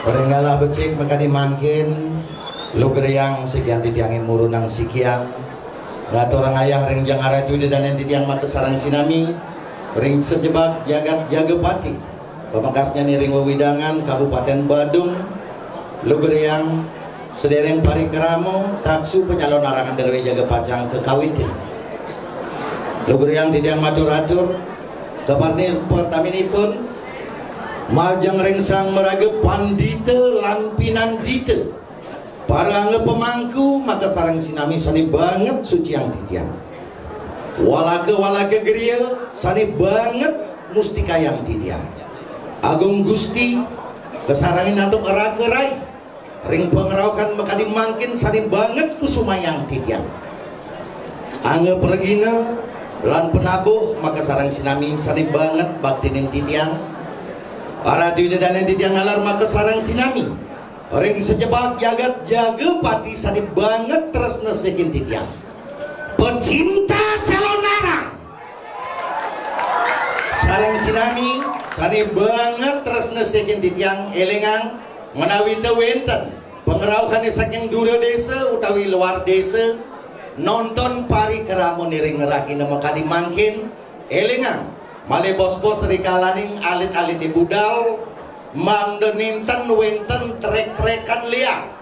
Orang becik maka dimangkin lu gereyang sekian titiangin murunang sikiang ratu orang ayah ring jang araju dan yang titiang mata sarang sinami ring sejebak jagat jagepati pemangkasnya nih ring wewidangan Kabupaten Badung lu gereyang sedereng parikramo taksu penyalon arangan derwe jagepacang kekawitin lu gereyang titiang matur-atur keparni pertaminipun majang rengsang meraga pandita lan pinandita para pemangku maka sarang sinami sani banget suci yang titiang walake geria sani banget mustika yang titiang agung gusti kesarangin untuk erak-erai ring pengeraukan maka dimangkin sani banget kusuma yang titiang angge pergina lan penabuh maka sarang sinami sani banget baktinin titiang para duida dan yang titiang alar maka sarang sinami orang sejebak jagat jaga pati sani banget terus nesekin titiang pecinta calon narang sarang sinami sani banget terus nesekin titiang elengang menawi tewenten pengeraukan saking dura desa utawi luar desa nonton parikramo niring ngerakin maka dimangkin elengang male bos-bos rikalaning alit-alit di budal mangdeninten wenten trek-trekan liar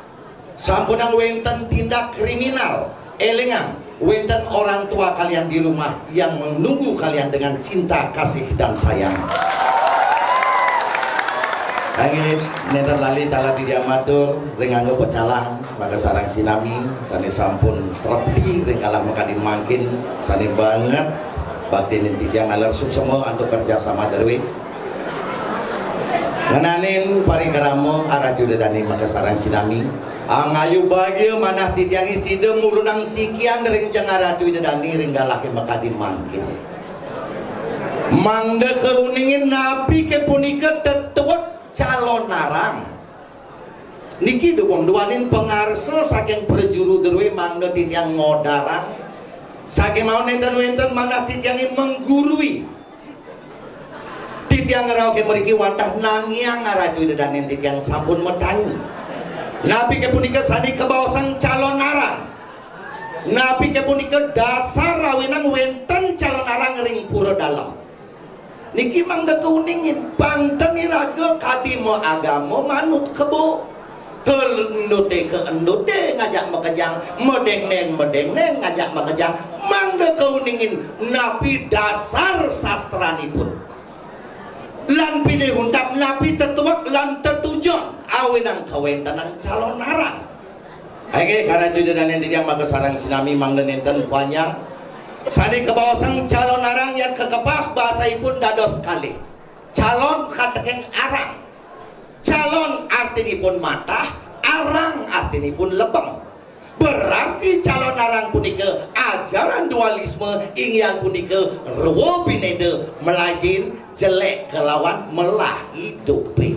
sampunang wenten tindak kriminal elengang wenten orang tua kalian di rumah yang menunggu kalian dengan cinta kasih dan sayang angin neder lali tala di diamatur ringanggo pecalang maka sarang sinami sani sampun terpedi ringkalah maka dimangkin sani banget batinin titiang alar semua untuk kerjasama derwi ngenanin parikramo araju dadani maka sarang sinami angayu bagia manah titiang isi demurunang sikian ring jang araju dadani ring galake maka dimangkin mangda keuningin napi kepunika tetuak calon narang niki duanin pengarsa saking perjuru derwi mangda titiang ngodarang saking mau nenten-wenten manah titiangin menggurui titiang ngerauke meriki wantah nangiang ngaraju dan titiang sampun metangi nabi kepunika sani kebawasang calon narang nabi kepunika dasar rawinang wenten calon narang ring pura dalam niki mangda keuningin panten iraga kadimo agamo manut kebo ke endute ngajak makejang medeng neng ngajak makejang mangda keuningin napi dasar sastranipun lan pilih hundap napi tetuak lan tetujon awinang kawentanang calon narang oke karena juda dan yang tidak maka sarang sinami mangda nenten banyak sani kebawasang calon narang yang kekepah bahasaipun dados kali calon katekeng arang calon artinipun mata arang artinipun lebeng berarti calon narang punika ajaran dualisme ingin punika ruwo binede melajin jelek kelawan melah hidupi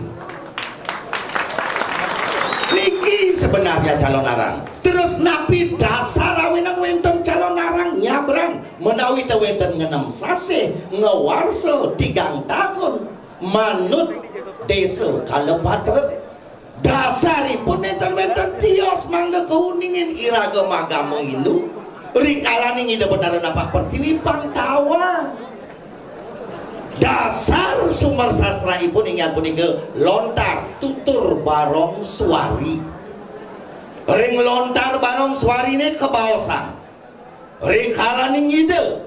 niki sebenarnya calon narang terus napi dasar awinang wenten calon narang nyabrang menawi tewenten ngenem sase ngewarso 3 tahun manut desa Kalepatre dasaripun nenten-wenten tios mangga keuningin iraga magama Hindu rikalaning ida benar napak pertiwi pangtawa dasar sumber sastra ipun ingat punika lontar tutur barong suari ring lontar barong suari ini kebawasan rikalaning ida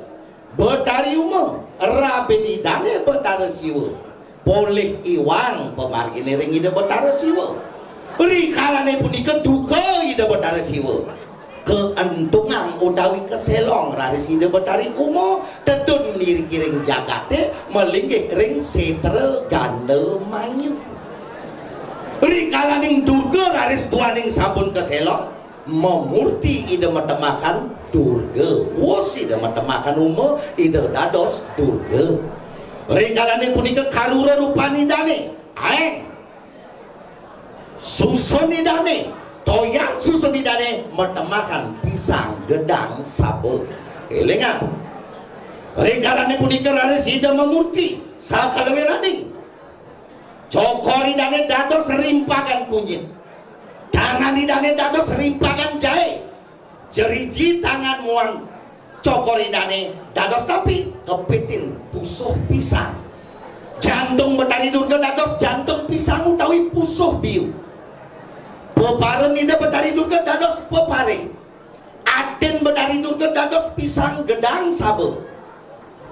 betari umum rabi dane betara siwa boleh iwang pemargine ring ida betara siwa rikalane punika duka ida betara siwa keentungan utawi keselong raris ida betari umo tetun liring jagate melinggih ring setra ganda mayu rikalaning durga raris tuaning sampun keselong memurti ida metemakan durga wos ida metemakan umo ida dados durga rikalane punika karura rupani dane aeng susuni dane toyang susuni dane metemakan pisang gedang sabe elengan rikalane punika raris ida memurti sakaleweraning cokori idane dados rimpagan kunyit, tangan idane dados rimpagan jahe, jeriji tangan muang cokor idane dados tapi kepitin pusuh pisang, jantung Betari Durga dados jantung pisang utawi pusuh biu, peparen ida Betari Durga dados pepare, aden Betari Durga dados pisang gedang sabe,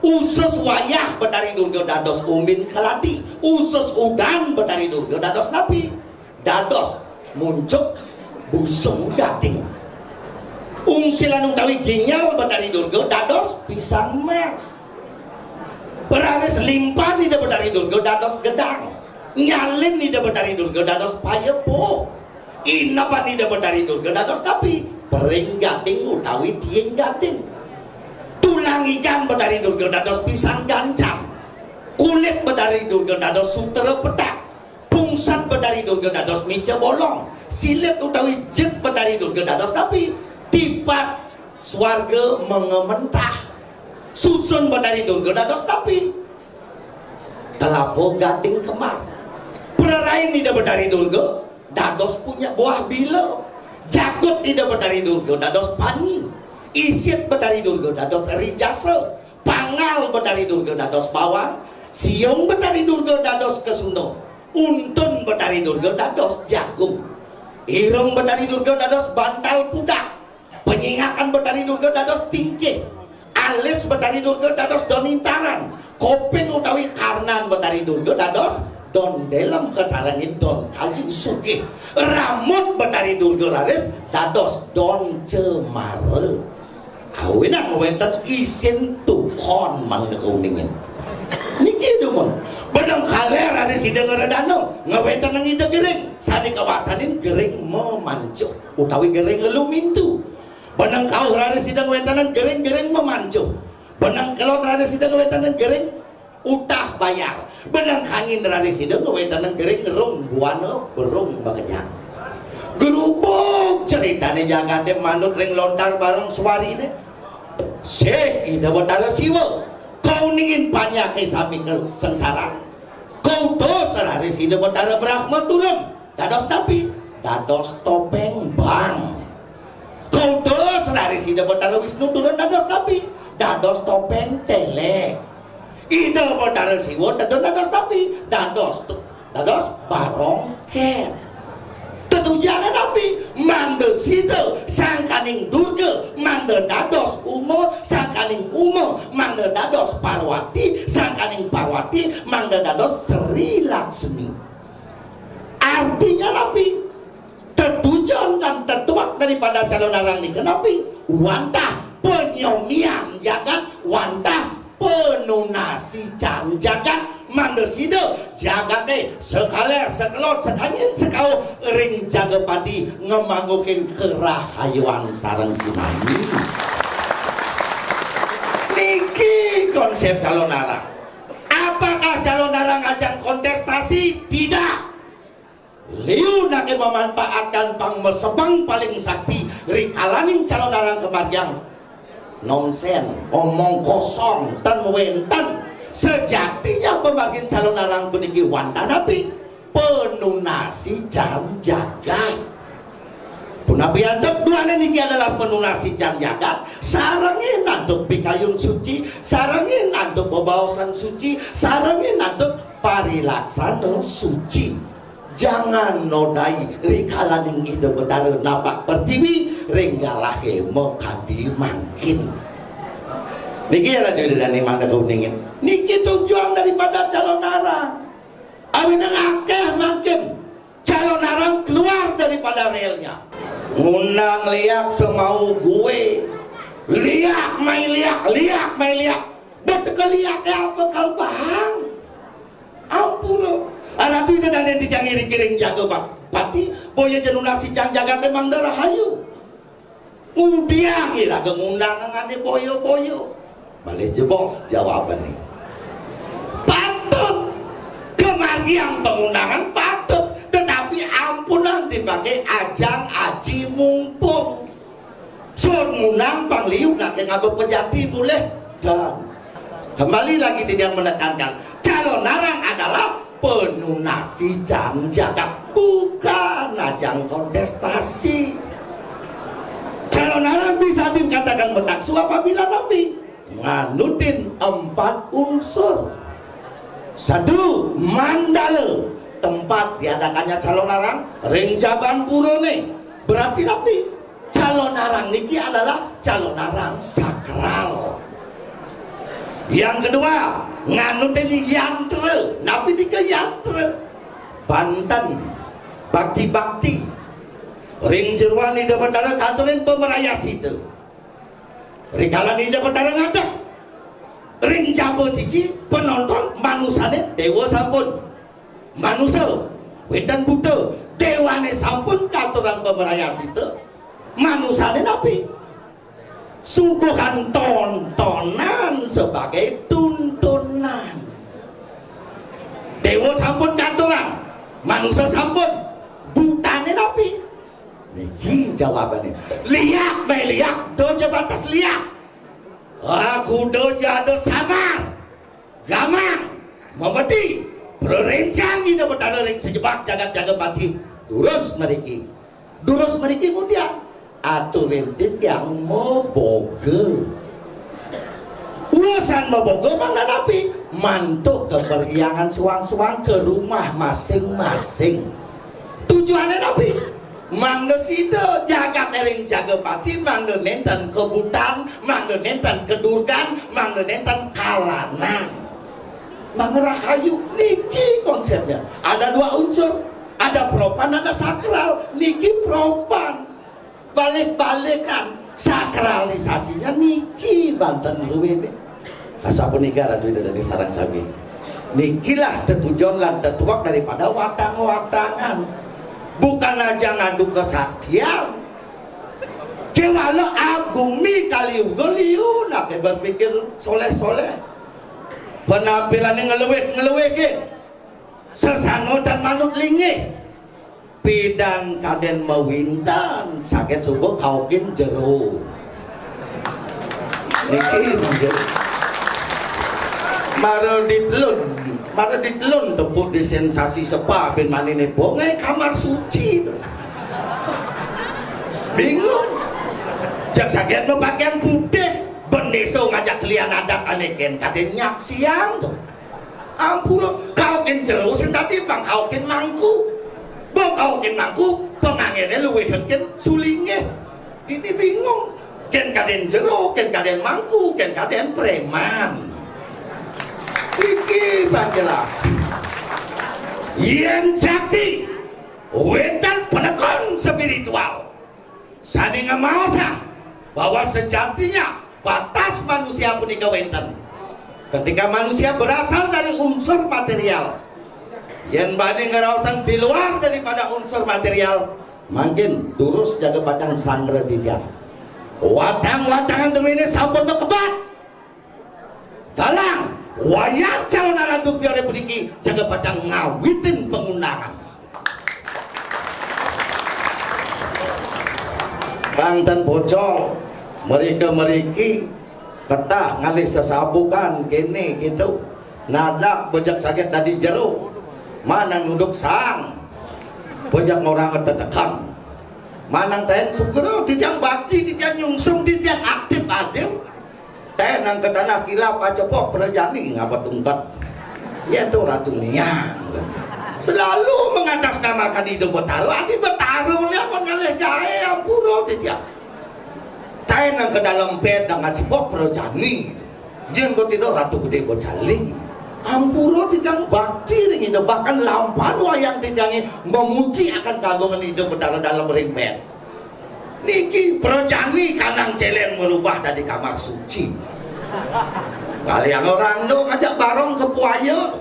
usus wayah Betari Durga dados umin keladi, usus udan Betari Durga dados napi, dados muncuk busung gating, ungsilan utawi ginjal Betari Durga dados pisang mes, beraris limpa di Betari Durga dados gedang, nyalin di Betari Durga dados payepuh, inapan di Betari Durga dados napi, pering gating utawi tieng gating, tulang ikan Betari Durga dados pisang gancang, kulit Betari Durga dados sutera petak, pungsat Betari Durga dados mica bolong, silit utawi jet Betari Durga dados napi, tipat swarga mengementah, susun Betari Durga dados napi, telapo gading kemar, perarain ida Betari Durga dados punya buah bila, jagut ida Betari Durga dados panyi, isit Betari Durga dados rijasa, pangal Betari Durga dados bawang, siung Betari Durga dados kesuno, untun Betari Durga dados jagung, irung Betari Durga dados bantal pudak, penyingakan Betari Durga dados tingkih, alis Betari Durga dados donintaran, kopeng utawi karnan Betari Durga dados don dalam kesarangin don kayu sugih, rambut Betari Durga laris dados don cemara, awinang wenten isin tuhon mangga kuningin niki dumon benang kaler ada sidang ngeredano ngawenten nang ida gering sadi kawastanin gering memancuh utawi gering ngelumintu, benang kau ada sidang wentanan gering-gering memancuh, benang kelot ada sidang wentanan gering utah bayar, benang kangin ada sidang wentanan gering ngerung buana berung bakenyang, gerubuk ceritanya jagate manut ring lontar bareng suari ini, Syekh ida Betara Siwa, kau ningin panyake sami ke sengsara, kau dosa ada sidang Betara Brahma turun, dados tapi dados topeng bang, kau dos lari sida Betara Wisnu turun dados tapi dados topeng tele, ida Betara Siwa dados tapi dados barongket, tetujangan tapi manda sida sangkaning Durga manda dados Uma, sangkaning Uma manda dados Parwati, sangkaning Parwati manda dados Sri Laksmi, artinya nabi tertujuan dan tertuak daripada calon arang ini kenapi wantah penyomian jagat, wantah penunasi can jagat, mandesida jagat sekaler sekelot sekangin sekau ring jagapati ngemanggukin kerahayuan sareng sinami, niki konsep calon arang. Apakah calon arang ajang kontestasi? Tidak. Liu nake memanfaatkan pangmesebang paling sakti rikalaning calon arang kemarjang nonsen, omong kosong dan wenten, sejatinya pembagian calon arang puniki wanta nabi penunasi can jagat, punapi andok duane niki adalah penunasi can jagat, sarangin andok bikayun suci, sarangin andok bebaosan suci, sarangin andok parilaksana suci. Jangan nodai rikalaning ide Betara napak pertiwi ringgalahe mekadi mangkin. Niki ya radio dan mangga kuningin. Niki tujuan daripada calon arang. Awinan akeh makin calon arang keluar daripada relnya. Ngundang liak semau gue. Liak mai liak, liak mai liak. Betul liak apa kal bahang. Ampun. Anak itu dan yang dijangiri-giring jago pati boya jenunasi jang jagat memang darah hayu ngudiang ira ngundang ngane boyo-boyo balik jebos jawaban nih patut kemargiang pengundangan patut, tetapi ampunan dipakai ajang aji mumpung sun ngundang pangliu nak ngabuk pejati mulai dan kembali lagi tidak menekankan calon arang adalah penuh nasi jam jaga bukan ajang kontestasi. Calon arang bisa dikatakan metaksu apabila nabi nganutin 4 unsur. 1. Mandala, tempat diadakannya calon arang ring jaban purone. Berarti nabi calon arang niki adalah calon arang sakral. Yang kedua, nganutin yantra, nabi nika yantra. Banten, bakti-bakti ring jeruan ida betara katurin pemerayas itu. Rikalan ida betara ngadak ring jabo sisi penonton manusane dewa sampun manusia wendan buddha dewane sampun katuran pemerayas itu manusane nabi suguhan tontonan sebagai tuntunan. Dewa sampun katuran manusia sampun butane nabi. Niki jawabannya liak liak doja batas liak aku doja do sabar gamang memedi berencang ida betara ring sejebak jagat-jagat pati durus meriki kemudian atau rentit yang moboge urusan moboge mana nabi mantuk keperhiangan suang-suang ke rumah masing-masing. Tujuannya nabi mangga sido jagat eling jaga pati mangga nenten kebutan mangga nenten kedurgan mangga nenten kalanan mangga rahayu. Niki konsepnya ada 2 unsur, ada propan ada sakral. Niki propan balik-balikan sakralisasinya niki Banten luwih asapun negara itu dari sarang sabi nikilah tujuan lan tetuak daripada watang-watangan, bukan aja ngadu kesaktian kewala agumi kaliu geliu nak berpikir soleh-soleh penampilan yang ngeleweh ke sesano dan manut lingih pidan kaden mawintan sakit subuh kaukin jero niki mungkin Mara ditelun tepuk di sensasi sepa bin manine bongai kamar suci bingung jak sakit no pakaian putih bendeso ngajak lian adat aneken kaden nyak siang tuh ampun kaukin jero sendati bang kaukin mangku bang kaukin mangku penganginnya luwih hengkin sulingnya ini bingung ken kaden jero ken kaden mangku ken kaden preman. Iki bang jelas yen sakti wetan penekon spiritual sani ngemausa bahwa sejatinya batas manusia punika wenten ketika manusia berasal dari unsur material yen bani ngerausang di luar daripada unsur material makin durus jaga pacang sandra tiga watang-watangan terwini sampun kebat dalang wayang calon arang dupiore puniki jaga pacang ngawitin pengundangan Banten bocor meriki ketah ngalih sesabukan kene gitu nadak bejak sakit tadi jero manang nuduk sang bejak orang ketetekan manang ten sugero titiang bakci titiang nyungsung titiang aktif adil tenang ke tanah kilap acepok perjani ngapa tungkat ya itu ratu niang selalu mengatasnamakan hidup Betaru adi Betaru nya kon ngalih jahe ampuro titiang tenang ke dalam pedang acepok perjani jen ko tidur ratu gede bocaling ampuro titiang bakti ring hidup bahkan lampan wayang titiangi memuji akan kagungan hidup Betaru dalam ringpet niki perjani kanang celeng merubah dari kamar suci kalian orang no ngajak barong ke puaya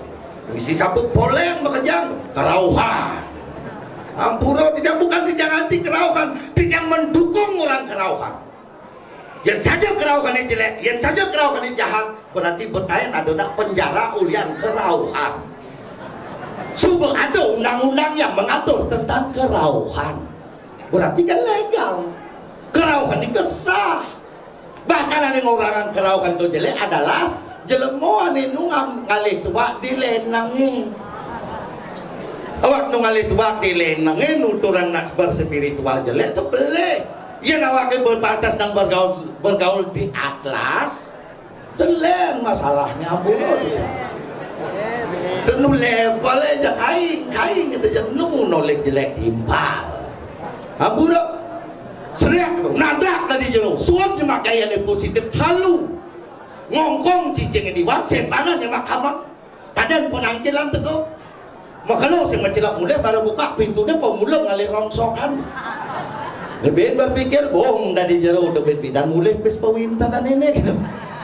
misi sabut poleng bekejang kerauhan ampuro tidak bukan tidak anti kerauhan tidak mendukung orang kerauhan yang saja kerauhan ini jelek yang saja kerauhan ini jahat berarti betain ada penjara ulian kerauhan subuh ada undang-undang yang mengatur tentang kerauhan berarti kan legal kerauhan itu sah bahkan ada orang kerauhan itu jelek adalah jelemo ane nungam ngalih tua dilenangi Awak nungalit wakil nangin nuturan nak berspiritual jelek tu boleh. Yang awak berbatas dan bergaul di atlas, telen masalahnya ampura dia. Tenu level aja kain kita jenuh nolek jelek timpal. Ampura seriak nadak tadi jenuh. Suam cuma gaya yang positif halu. Ngongkong cicing di wak setanah nyemak kamar. Kadan penangkilan teguh. Makanya saya mencelak mulai baru buka pintunya pemula ngalih rongsokan. Lebih berpikir bohong dari jero debet dan mulai pes pewintanan ini gitu.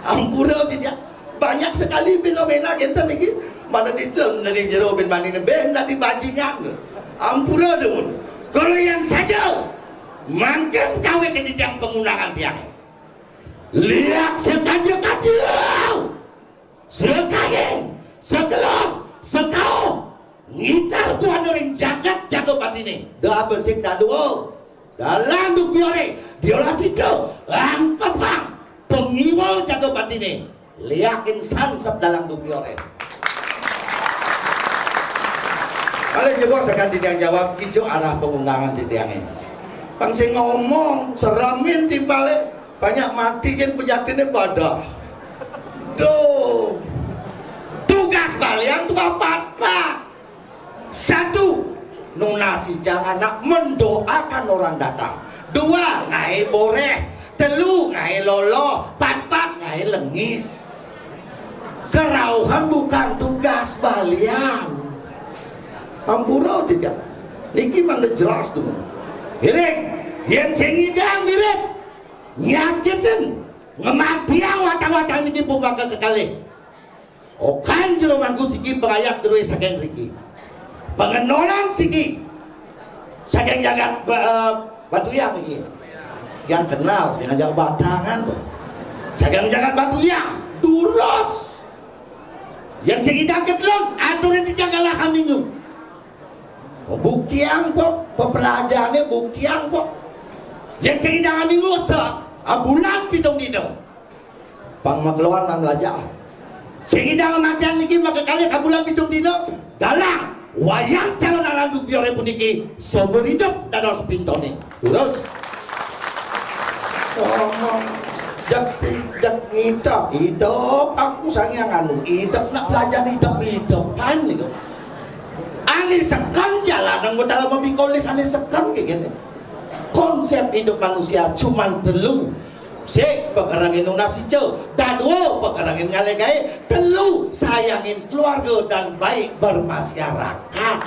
Ampura tidak banyak sekali fenomena kita lagi. Mana ditem dari jero ben mani ben dari bajingan. Ampura dong. Kalau yang saja makan kawet di tiang penggunaan tiang. Lihat sekaja-kaja. Sekayeng, segelap, sekau. Ngitar buat orang jagat jago patine. Dah bersih dah dua. Dalam duk biore, diolah sico, angkepang, pengiwal jago patine. Liak insan sab dalam duk biore. Kalian juga sekan tidak jawab hijau arah pengundangan di tiangnya. Pangsi ngomong seramin timbale banyak mati kan pejatinnya pada. Duh, tugas kalian tuh apa? Satu, nunasi jangan nak mendoakan orang datang. Dua, ngai boreh. Telu, ngai lolo. Pat ngai lengis. Kerauhan bukan tugas balian. Ampura tidak. Niki mana jelas tuh. Mirip, yang sengidang mirip. Nyakitin, ngematian watang-watang niki pembaka kekali. Okan jero mangku siki pengayak terus saking riki. Pengenolan siki saking jagat batu yang ini yang kenal sih ngajak batangan tuh saking jagat batu yang duros yang segi daket lon atau nanti janganlah kami nyu bukti yang kok pepelajarannya bukti yang kok yang segi jangan minggu bulan pitung dino pang makluan mang belajar segi jangan macam niki maka kali kabulan pitung dino dalang wayang calon alam duk biore puniki seumur hidup dan harus pintone terus ngomong jak ngitap hidup aku sangat anu hidup nak belajar hidup kan gitu ani sekan jalan yang dalam memikoli ani sekan kayak gini konsep hidup manusia cuman telu sik pekerangin nasi ce dua pekerangin ngalegai telu sayangin keluarga dan baik bermasyarakat.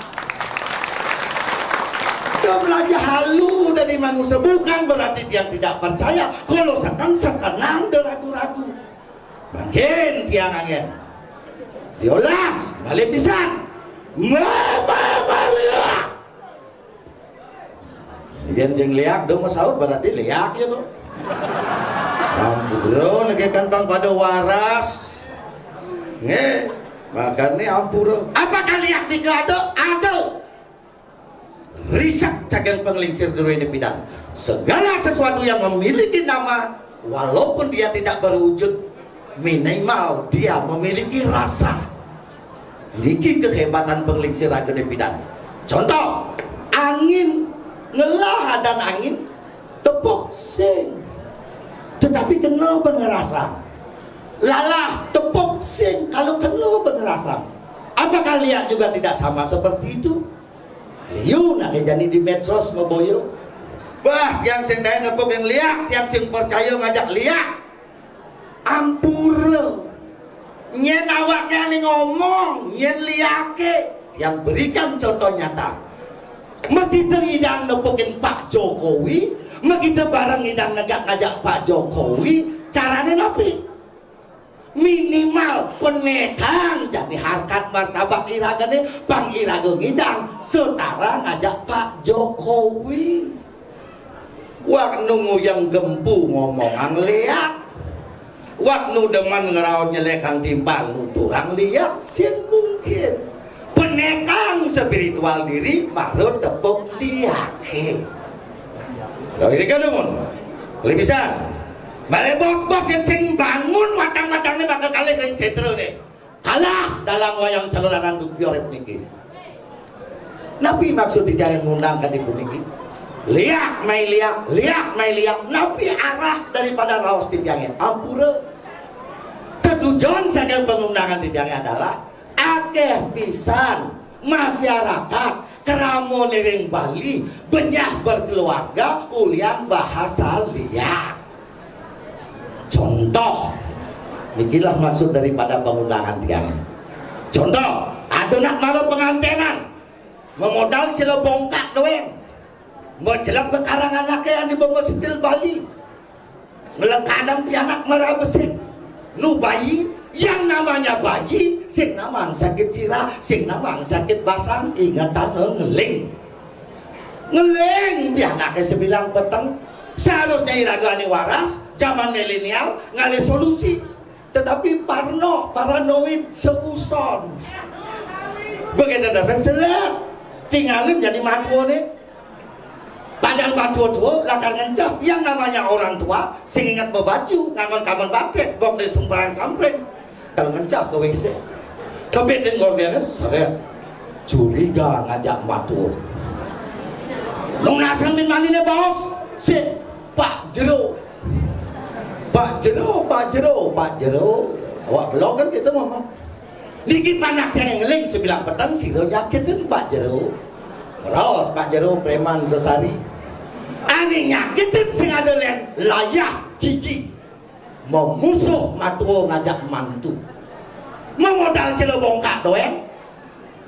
Kita belajar halu dari manusia bukan berarti yang tidak percaya kalau sekenang dan ragu-ragu makin tiang angin diolas balik pisan mama yang jeng liak dong masaud berarti liak ya tuh ampura negekan bang pada waras nge makanya ampura apakah liak tiga ada riset cagang penglingsir dulu ini bidang segala sesuatu yang memiliki nama walaupun dia tidak berwujud minimal dia memiliki rasa niki kehebatan penglingsir agak bidang contoh angin ngelah dan angin tepuk sing tetapi kenapa ngerasa lalah tepuk sing kalau kenapa ngerasa apakah lihat juga tidak sama seperti itu liu nak jadi di medsos meboyo wah yang sing dae nepuk yang liak tiang sing percaya ngajak liak ampura nyen awaknya nih ngomong nyen liake yang berikan contoh nyata kita ngidang nepukin Pak Jokowi kita bareng ngidang ngajak Pak Jokowi caranya napi minimal penekang jadi harkat martabat iragane bang iraga ngidang setara ngajak Pak Jokowi wak nunggu yang gempu ngomong ang liak wak nu deman ngerawat nyelekang timpal nu turang liak sih mungkin penekang spiritual diri malu tepuk liake loh ini kan lumun lebih bisa balik bos yang sing bangun watang-watangnya bakal kalah yang settle deh kalah dalam wayang calonan duk biore niki Nabi maksud jangan ngundang kan di puniki. Liak mai liak. Nabi arah daripada raos titiangnya. Ampura. Tujuan saking pengundangan titiangnya adalah akeh pisan masyarakat keramo nering Bali benyah berkeluarga ulian bahasa liak. Contoh, inilah maksud daripada pengundangan titiangnya. Contoh, ada nak malu pengantenan memodal celo bongkak doang mau celap ke karangan yang di bawah setil Bali ngelekadang pianak merah besit nu bayi yang namanya bayi sing namang sakit sirah sing namang sakit basang ingat ngeling pianaknya sebilang peteng seharusnya iragani waras zaman milenial ngalih solusi tetapi paranoid seuson begitu dasar selat tinggalin jadi matuo nih padahal matuo tuh lakar ngencah yang namanya orang tua sing ingat membaju ngangon kamar batik bok di sumberan samping kalau ngencah ke WC kebetin gordiannya seret curiga ngajak matuo lunasan min manine bos si Pak Jero awak belum kan kita ngomong niki panak yang ngeling sebilang petang siro nyakitin Pak Jero raos Pak Jero preman sesari ani nyakitin sing ada layah gigi mau musuh matuo ngajak mantu memodal celo bongkak doang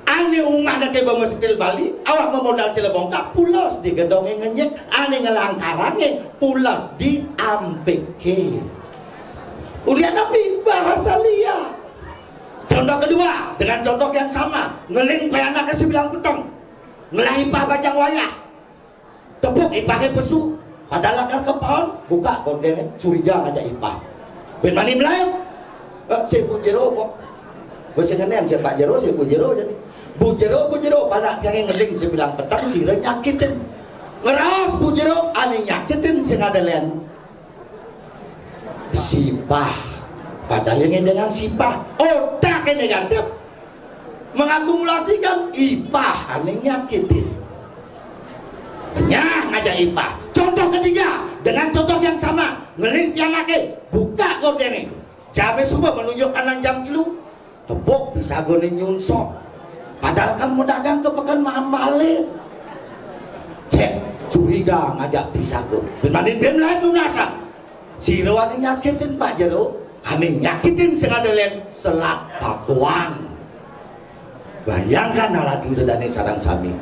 ani umah dake bamestil Bali awak memodal celo bongkak pulos di gedongnya ngenyek ani ngelangkarannya pulos di ampeke ulian Nabi bahasa liat. Contoh kedua dengan contoh yang sama ngeling peanak ke sebilang petang ngelah ipah bajang wayah tepuk ipahnya pesu padahal akar ke pohon buka kondennya curiga ngajak ipah ben mani melayap si Bu Jero kok besengenan si Pak Jero si Bu Jero jadi Bu Jero pada yang ngeling sebilang petang sira nyakitin ngeraos Bu Jero ani nyakitin sing ada len sipah padahal yang dengan sipah otak yang negatif mengakumulasikan ipah aneh nyakitin penyah ngajak ipah. Contoh ketiga dengan contoh yang sama ngeling pianake buka gordene jame semua menunjukkan jam kilu tepuk bisa gone nyunsok padahal kan mau dagang ke pekan mahal-mahalin cek curiga ngajak bisa go benanin bem lain lunasan siro aneh nyakitin Pak Jero aneh nyakitin sengadelen Selat Pakuan bayangkan naradu dadane sarang sami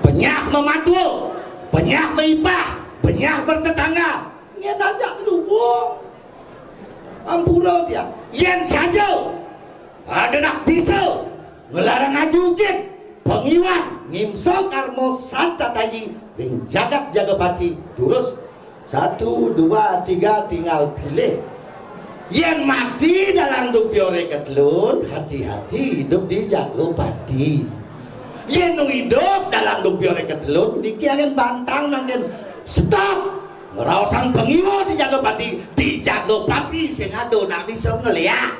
penyah mematuo penyah meipah penyah bertetangga nyen ajak lubung ampura dia yen saja ada nak bisa ngelarang ajugit pengiwan ngimso karmo santatayi ring jagat jagapati terus 1, 2, 3 tinggal pilih yang mati dalam dupiore ketelun hati-hati hidup di Jagopati yang hidup dalam dupiore ketelun niki angin bantang nangin stop ngerausang pengiwa di Jagopati sing ado nak bisa ngeliat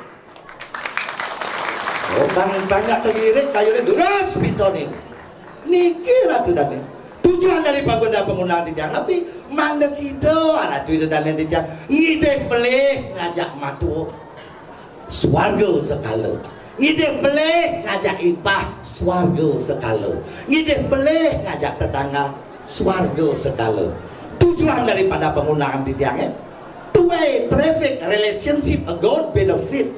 banyak kegirik kayunya duras pitonin niki ratu dani tujuan dari pagoda penggunaan titiang tapi mangda sido ratu itu dan titiang ngide pelih ngajak matu swarga sekalo ngide pelih ngajak ipah swarga sekalo ngide pelih ngajak tetangga swarga sekalo tujuan daripada penggunaan titiangnya two-way traffic relationship a good benefit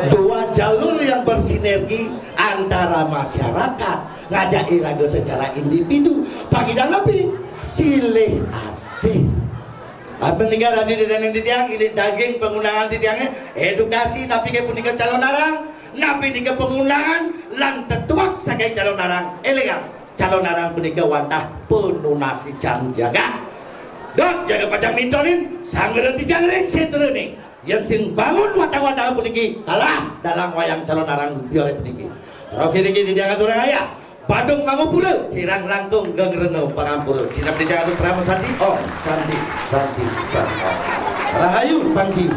dua jalur yang bersinergi antara masyarakat ngajak iraga secara individu pagi dan lebih silih asih apa negara di dan titiang ini daging penggunaan titiangnya edukasi tapi ke punika calon narang nabi nika penggunaan lan tetuak sakai calon narang elegan calon narang punika wantah penunasi jam jaga dok jaga pajang mintonin sanggeran tijang ring seteruning yang sing bangun watang-watang puniki kalah dalam wayang calon narang biore puniki roki niki dijangan turang ayah Badung mangupura hirang langkung gengreno pangampura sinap dijangan pramu sandi om sandi rahayu pangsi